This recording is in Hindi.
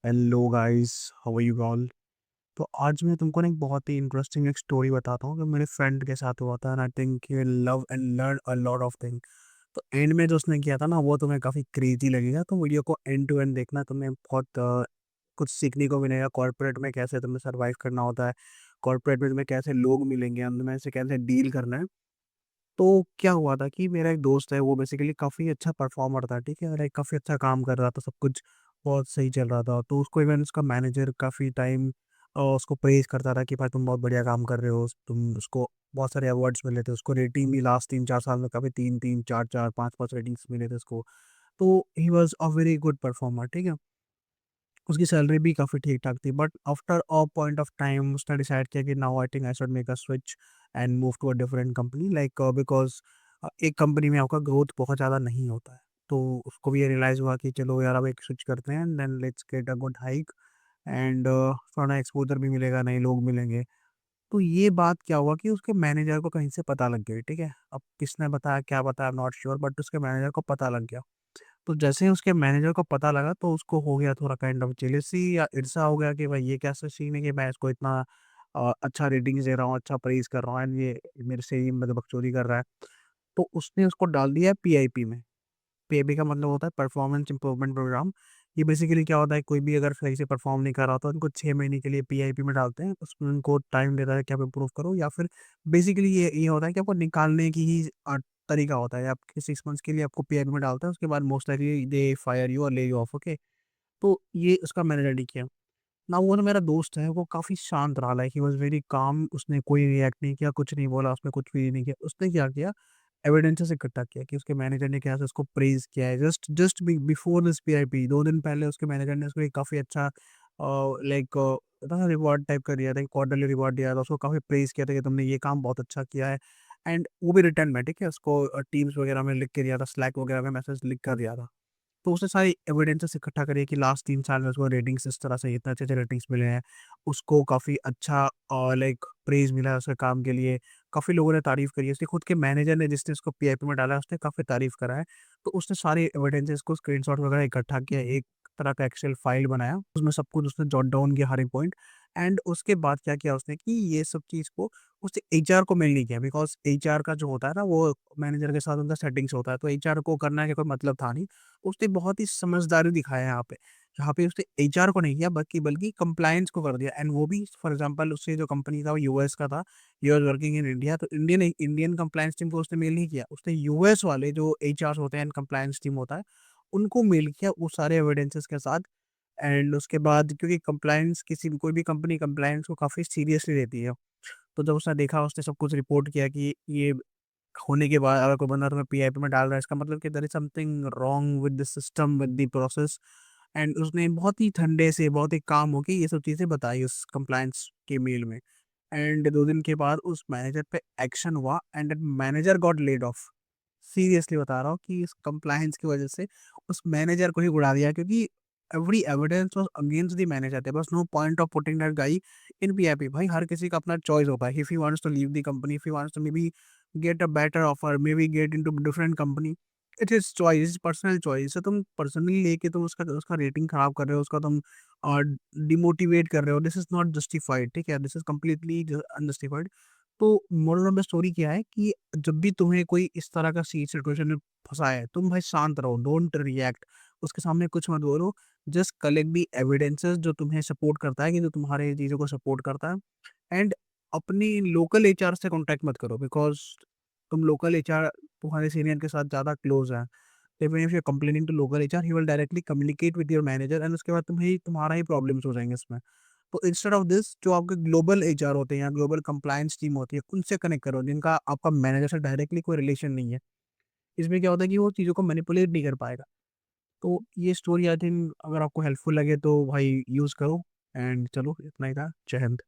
Hello guys, how are you all. तो आज मैं तुमको ना एक बहुत ही इंटरेस्टिंग एक स्टोरी बताता हूँ जो मेरे फ्रेंड के साथ हुआ था and I think you will love and learn a lot of thing. तो एंड में जो उसने किया था ना वो तुम्हें काफ़ी क्रेजी लगेगा, तो वीडियो को एंड टू एंड देखना, तुम्हें बहुत कुछ सीखने को मिलेगा। कॉर्पोरेट में कैसे तुम्हें सर्वाइव करना होता है, कॉर्पोरेट में तुम्हें कैसे लोग मिलेंगे, उनमें से कैसे डील करना है। तो क्या हुआ था कि मेरा एक दोस्त है, वो बेसिकली काफ़ी अच्छा परफ़ॉर्मर था, ठीक है? और एक काफ़ी अच्छा काम कर रहा था, सब कुछ बहुत सही चल रहा था। तो उसको इवन उसका मैनेजर काफ़ी टाइम उसको प्रेज़ करता था कि भाई तुम बहुत बढ़िया काम कर रहे हो। तुम उसको बहुत सारे अवार्ड्स मिले थे, उसको रेटिंग भी लास्ट 3-4 साल में काफ़ी 3-3, 4-4, 5-5 रेटिंग्स मिले थे उसको। तो he was a very good performer, ठीक है? उसकी सैलरी भी काफ़ी ठीक-ठाक थी, but after a point of time उसने डिसाइड किया कि now I think I should make a switch and move to a different company, like because एक कंपनी में आपका ग्रोथ बहुत ज़्यादा नहीं होता है। तो उसको भी ये रियलाइज़ हुआ कि चलो यार अब एक स्विच करते हैं, then let's get a good hike and थोड़ा एक्सपोज़र भी मिलेगा, नए लोग मिलेंगे। तो ये बात क्या हुआ कि उसके मैनेजर को कहीं से पता लग गई, ठीक है? अब किसने बताया, क्या बताया, I am not sure, but उसके मैनेजर को पता लग गया। तो जैसे ही उसके मैनेजर को पता लगा तो उसको हो गया थोड़ा काइंड ऑफ जेलसी या ईर्ष्या हो गया कि भाई ये कैसा सीन है कि मैं इसको इतना अच्छा रेटिंग्स दे रहा हूँ, अच्छा प्रेज़ कर रहा हूँ एंड ये मेरे से ही मतलब बकचोदी कर रहा है। तो उसने उसको डाल दिया पीआईपी में। पीआईपी का मतलब होता है परफॉर्मेंस इम्प्रूवमेंट प्रोग्राम। ये बेसिकली क्या होता है, कोई भी अगर सही से परफॉर्म नहीं कर रहा तो उनको 6 महीने के लिए पीआईपी में डालते हैं। उसमें उनको टाइम देता है कि आप इम्प्रूव करो, या फिर बेसिकली ये होता है कि आपको निकालने की ही तरीका होता है। आपके 6 मंथ्स के लिए आपको पीआईपी में डालते हैं, उसके बाद most likely they fire you और ले यू ऑफ, ओके। तो ये उसका मैंने रेडी किया। ना वो जो मेरा दोस्त है वो काफ़ी शांत रहा, like he was very calm, उसने कोई रिएक्ट नहीं किया, कुछ नहीं बोला, उसने कुछ भी नहीं किया। उसने क्या किया, एविडेंसेस इकट्ठा किया कि उसके मैनेजर ने कैसे उसको प्रेज़ किया है। Just just before this PIP 2 दिन पहले उसके मैनेजर ने उसको एक काफ़ी अच्छा लाइक पता है रिवार्ड टाइप का दिया था, क्वार्टरली रिवार्ड दिया था, उसको काफ़ी प्रेज़ किया था कि तुमने ये काम बहुत अच्छा किया है। एंड वो भी रिटर्न में, ठीक है? उसको टीम्स वगैरह में लिख के दिया था, स्लैक वगैरह में मैसेज लिख कर दिया था। तो उसने सारी एविडेंसेस इकट्ठा करी कि लास्ट 3 साल में उसको रेटिंग्स इस तरह से इतने अच्छे-अच्छे रेटिंग्स मिले हैं। उसको काफ़ी अच्छा लाइक प्रेज़ मिला है उसके काम के लिए। काफ़ी लोगों ने तारीफ़ करी है। उसके खुद के मैनेजर ने जिसने उसको पीआईपी में डाला है, उसने काफ़ी तारीफ़ करा है। तो उसने सारी एविडेंसेस को स्क्रीनशॉट वगैरह इकट्ठा किया, एक तरह का एक्सेल फाइल बनाया। उसमें सब कुछ उसने जॉट डाउन किया हर एक पॉइंट। एंड उसके बाद क्या किया उसने कि ये सब चीज़ को उसने एचआर को मेल नहीं किया, बिकॉज़ एचआर का जो होता है ना वो मैनेजर के साथ उनका सेटिंग्स होता है। तो एचआर को करने का कोई मतलब था नहीं। उसने बहुत ही समझदारी दिखाया यहाँ पे। यहाँ पे उसने एचआर को नहीं किया बल्कि बल्कि कंप्लायंस को कर दिया, एंड वो भी फॉर एग्ज़ाम्पल उससे जो कंपनी था वो यूएस का था, he was working in India, तो इंडियन कंप्लायंस टीम को उसने मेल नहीं किया। उसने यूएस वाले जो एचआर्स होते हैं एंड कंप्लायंस टीम होता है, उनको मेल किया वो सारे एविडेंसेस के साथ। एंड उसके बाद क्योंकि कंप्लायंस किसी कोई भी कंपनी कंप्लायंस को काफ़ी सीरियसली लेती है। तो जब उसने देखा, उसने सब कुछ रिपोर्ट किया कि ये होने के बाद अगर कोई बंदा तुम्हें पीआईपी में डाल रहा है, इसका मतलब कि there is something wrong with the system, with the process. And उसने बहुत ही ठंडे से, बहुत ही काम होके ये सब चीज़ें बताई उस कंप्लायंस के मेल में। एंड 2 दिन के बाद उस मैनेजर पे एक्शन हुआ and that manager got laid off. Seriously बता रहा हूँ कि इस कंप्लायंस की वजह से उस मैनेजर को ही उड़ा दिया, क्योंकि every evidence was against the manager, there was no point of putting that guy in PIP. भाई हर किसी का अपना चॉइस होता है, if he wants to leave the company, if he wants to maybe get a better offer, maybe get into different company, it is choice, it's personal choice. तो तुम पर्सनली लेके तुम उसका उसका रेटिंग खराब कर रहे हो, उसका तुम डिमोटिवेट कर रहे हो, दिस इज़ नॉट जस्टिफाइड, ठीक है? This is completely unjustified. तो मोरल ऑफ द स्टोरी क्या है कि जब भी तुम्हें कोई इस तरह का सिचुएशन में फँसा है, तुम भाई शांत रहो, डोंट रिएक्ट, उसके सामने कुछ मत बोलो, जस्ट कलेक्ट द एविडेंसेस जो तुम्हें सपोर्ट करता है, कि जो तुम्हारे चीज़ों को सपोर्ट करता है। एंड अपनी लोकल एचआर से कॉन्टैक्ट मत करो, बिकॉज़ तुम लोकल एचआर तुम्हारे सीनियर के साथ ज़्यादा क्लोज़ हैं। Even if you are complaining to local HR, he will directly communicate with your manager and उसके बाद तुम्हारा ही प्रॉब्लम्स हो जाएँगे इसमें। तो इंस्टेड ऑफ दिस जो आपके ग्लोबल एचआर होते हैं या ग्लोबल कंप्लायंस टीम होती है, उनसे कनेक्ट करो, जिनका आपका मैनेजर से डायरेक्टली कोई रिलेशन नहीं है। इसमें क्या होता है कि वो चीज़ों को मैनिपुलेट नहीं कर पाएगा। तो ये स्टोरी आई थिंक अगर आपको हेल्पफुल लगे तो भाई यूज़ करो। एंड चलो इतना ही था। जय हिंद।